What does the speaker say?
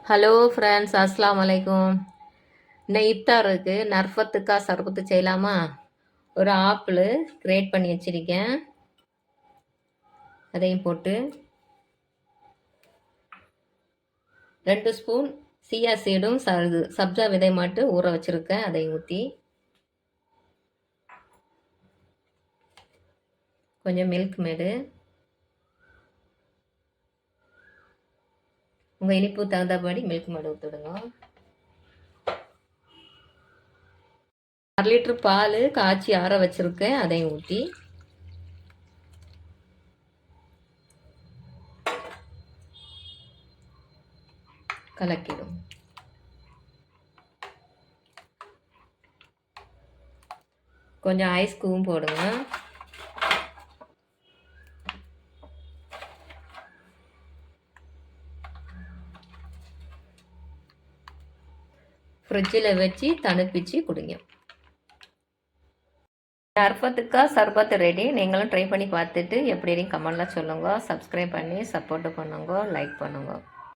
Hello friends, அஸ்ஸலாமு அலைக்கும். இன்னும் இஃப்தாருக்கு நர்ஃபத்துக்கா சர்பத்து செய்யலாமா? ஒரு ஆப்பிள் கிரேட் பண்ணி வச்சிருக்கேன். அதையும் போட்டு 2 ஸ்பூன் சியா சீடும் சப்ஜா விதை மட்டும் ஊற வச்சிருக்கேன். அதையும் ஊற்றி கொஞ்சம் மில்க் மேடு, உங்கள் இனிப்பு தகுந்தபடி மில்க் மேடு ஊற்றிடுங்க. 1/2 லிட்டர் பால் காய்ச்சி ஆற வச்சிருக்கேன். அதையும் ஊற்றி கலக்கிடும். கொஞ்சம் ஐஸ் கூவும் போடுங்க. ஃப்ரிட்ஜில் வச்சு தணுப்பிச்சு குடிங்க. நர்ஃபத்துக்கா சர்பத் ரெடி. நீங்களும் ட்ரை பண்ணி பார்த்துட்டு எப்படி கமெண்ட்லாம் சொல்லுங்க. சப்ஸ்கிரைப் பண்ணி சப்போர்ட் பண்ணுங்க, லைக் பண்ணுங்க.